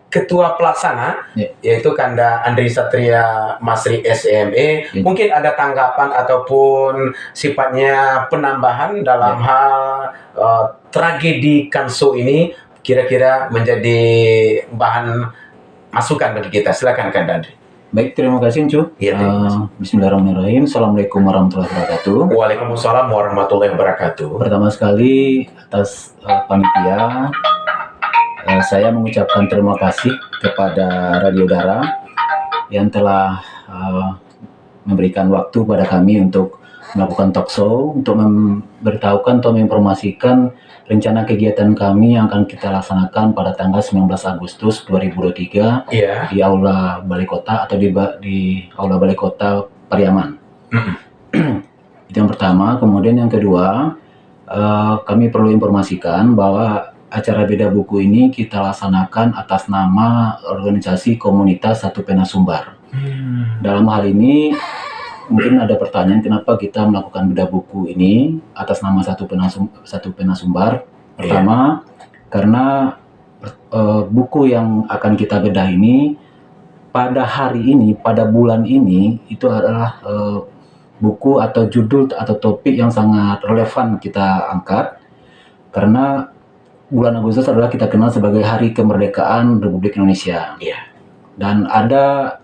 Ketua Pelaksana, Ya. yaitu Kanda Andri Satria Masri SME, Ya. mungkin ada tanggapan ataupun sifatnya penambahan dalam hal tragedi Kanso ini, kira-kira menjadi bahan masukan bagi kita. Silakan Kanda Andri. Baik, terima kasih Cu. Ya, Bismillahirrahmanirrahim. Assalamualaikum warahmatullahi wabarakatuh. Waalaikumsalam warahmatullahi wabarakatuh. Pertama sekali atas panitia, saya mengucapkan terima kasih kepada Radio Dara yang telah memberikan waktu pada kami untuk melakukan talk show, untuk memberitahukan atau menginformasikan rencana kegiatan kami yang akan kita laksanakan pada tanggal 19 Agustus 2023 di Aula Balai Kota atau di Aula Balai Kota Pariaman. Itu yang pertama. Kemudian yang kedua, kami perlu informasikan bahwa acara Beda Buku ini kita laksanakan atas nama organisasi komunitas Satu Pena Sumbar. Dalam hal ini mungkin ada pertanyaan kenapa kita melakukan Beda Buku ini atas nama Satu Pena Sumbar. Pertama, karena buku yang akan kita bedah ini pada hari ini, pada bulan ini, itu adalah buku atau judul atau topik yang sangat relevan kita angkat, karena bulan Agustus adalah kita kenal sebagai Hari Kemerdekaan Republik Indonesia. Dan ada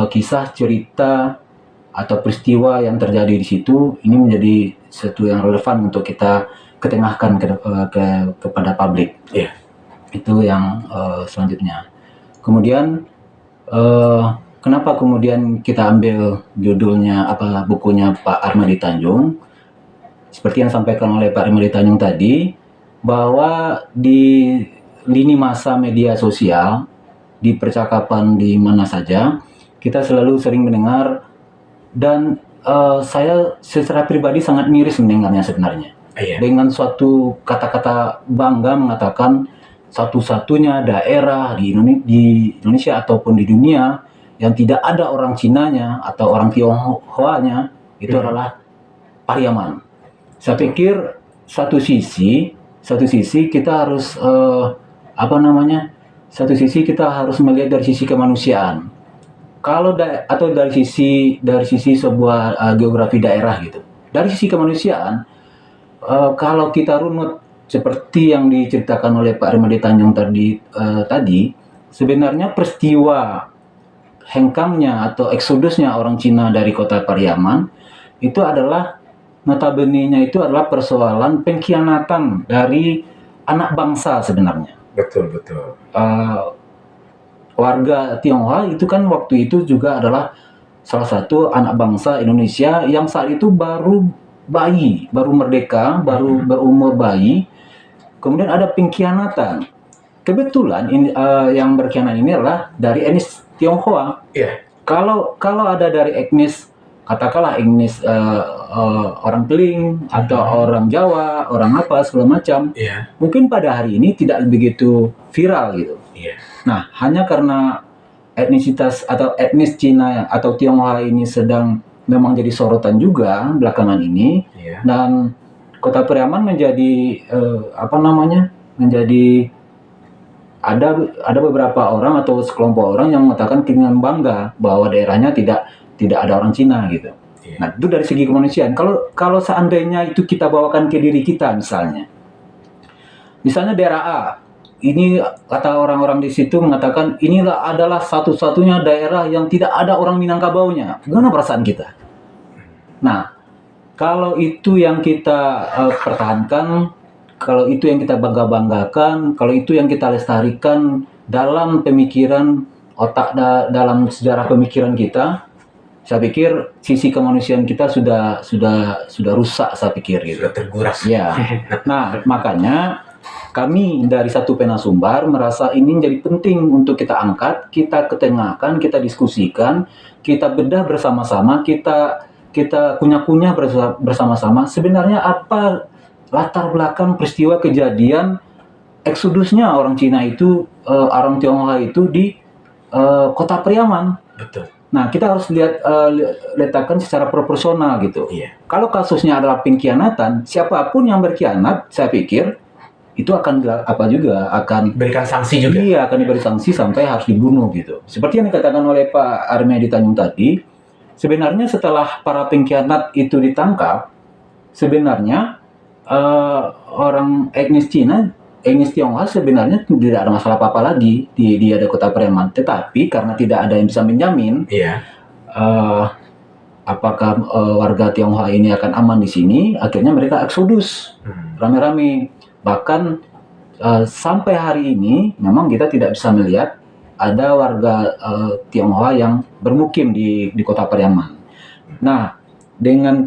kisah, cerita, atau peristiwa yang terjadi di situ, ini menjadi sesuatu yang relevan untuk kita ketengahkan kepada publik. Itu yang selanjutnya. Kemudian kenapa kemudian kita ambil judulnya bukunya Pak Armadi Tanjung? Seperti yang disampaikan oleh Pak Armadi Tanjung tadi, bahwa di lini masa media sosial, di percakapan di mana saja, kita selalu sering mendengar, dan saya secara pribadi sangat miris mendengarnya sebenarnya. Dengan suatu kata-kata bangga mengatakan satu-satunya daerah di Indonesia ataupun di dunia yang tidak ada orang Cinanya atau orang Tionghoanya itu adalah Pariaman. Saya pikir satu sisi kita harus satu sisi kita harus melihat dari sisi kemanusiaan. Kalau dari sisi sebuah geografi daerah gitu. Dari sisi kemanusiaan, kalau kita runut seperti yang diceritakan oleh Pak Armadi Tanjung tadi, sebenarnya peristiwa hengkangnya atau eksodusnya orang Cina dari kota Pariaman itu adalah notabene-nya itu adalah persoalan pengkhianatan dari anak bangsa sebenarnya. Betul. Warga Tionghoa itu kan waktu itu juga adalah salah satu anak bangsa Indonesia yang saat itu baru merdeka, baru berumur bayi. Kemudian ada pengkhianatan. Kebetulan yang berkhianat ini adalah dari etnis Tionghoa. Kalau ada dari etnis, katakanlah etnis orang Keling atau orang Jawa, orang apa segala macam, mungkin pada hari ini tidak begitu viral gitu. Nah, hanya karena etnisitas atau etnis Cina atau Tionghoa ini sedang memang jadi sorotan juga belakangan ini, dan kota Pariaman menjadi ada beberapa orang atau sekelompok orang yang mengatakan dengan bangga bahwa daerahnya tidak ada orang Cina gitu. Nah, itu dari segi kemanusiaan. Kalau seandainya itu kita bawakan ke diri kita, misalnya daerah A, ini kata orang-orang di situ mengatakan inilah adalah satu-satunya daerah yang tidak ada orang Minangkabaunya. Gimana perasaan kita? Nah, kalau itu yang kita pertahankan, kalau itu yang kita bangga-banggakan, kalau itu yang kita lestarikan dalam pemikiran dalam sejarah pemikiran kita, saya pikir sisi kemanusiaan kita sudah rusak, saya pikir gitu. Sudah terguras. Ya. Nah, makanya kami dari Satu Pena Sumbar merasa ini menjadi penting untuk kita angkat, kita ketengahkan, kita diskusikan, kita bedah bersama-sama, kita kunyah-kunyah bersama-sama. Sebenarnya apa latar belakang peristiwa kejadian eksodusnya orang Cina itu, orang Tionghoa itu di kota Pariaman. Betul. Nah, kita harus letakkan secara proporsional gitu. Kalau kasusnya adalah pengkhianatan, siapapun yang berkhianat, saya pikir itu akan apa juga akan Berikan sanksi juga. iya akan diberi sanksi sampai harus dibunuh gitu. Seperti yang dikatakan oleh Pak Armedi Tanjung tadi, sebenarnya setelah para pengkhianat itu ditangkap, sebenarnya orang etnis Cina, etnis Tionghoa sebenarnya tidak ada masalah apa-apa lagi di ada Kota Pariaman. Tetapi karena tidak ada yang bisa menjamin Iya. apakah warga Tionghoa ini akan aman di sini, akhirnya mereka eksodus rame-rame. Bahkan sampai hari ini memang kita tidak bisa melihat ada warga Tionghoa yang bermukim di Kota Pariaman. Nah, dengan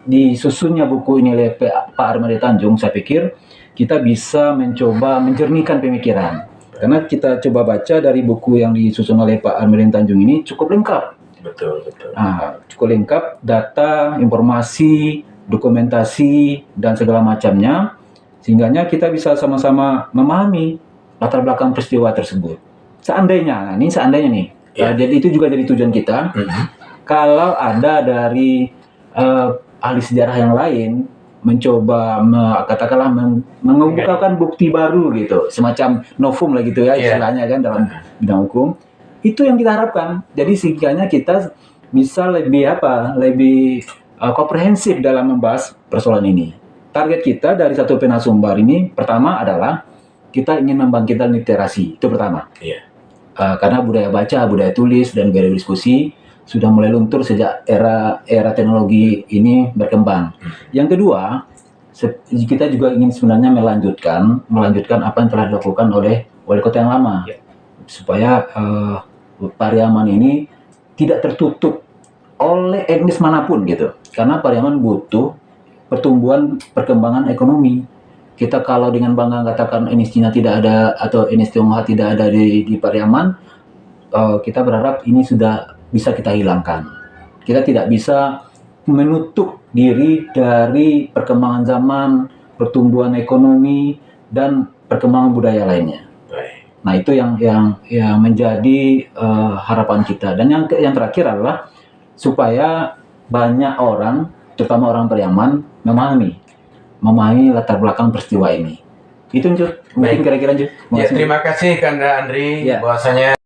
disusunnya buku ini oleh Pak Armedi Tanjung, saya pikir kita bisa mencoba menjernihkan pemikiran. Karena kita coba baca dari buku yang disusun oleh Pak Armedi Tanjung ini cukup lengkap. Betul. Nah, cukup lengkap data, informasi, dokumentasi, dan segala macamnya, sehingga kita bisa sama-sama memahami latar belakang peristiwa tersebut. Seandainya nih, jadi itu juga jadi tujuan kita. Kalau ada dari ahli sejarah yang lain mencoba katakanlah mengemukakan bukti baru gitu, semacam novum lah gitu ya istilahnya kan dalam bidang hukum, itu yang kita harapkan. Jadi sehingga kita bisa lebih komprehensif dalam membahas persoalan ini. Target kita dari satu penasumbar ini pertama adalah kita ingin membangkitkan literasi, itu pertama. Karena budaya baca, budaya tulis, dan gaya diskusi sudah mulai luntur sejak era teknologi ini berkembang. Yang kedua, kita juga ingin sebenarnya melanjutkan apa yang telah dilakukan oleh wali kota yang lama, supaya Pariaman ini tidak tertutup oleh etnis manapun gitu. Karena Pariaman butuh perkembangan ekonomi. Kita kalau dengan bangga katakan etnis Cina tidak ada atau etnis Tionghoa tidak ada di Pariaman, kita berharap ini sudah bisa kita hilangkan. Kita tidak bisa menutup diri dari perkembangan zaman, pertumbuhan ekonomi, dan perkembangan budaya lainnya. Nah, itu yang menjadi harapan kita. Dan yang terakhir adalah supaya banyak orang, terutama orang Pariaman, memahami latar belakang peristiwa ini. Itu, Njur. Mungkin kira-kira, Njur. Ya, terima kasih Kanda Andri, Ya. bahwasanya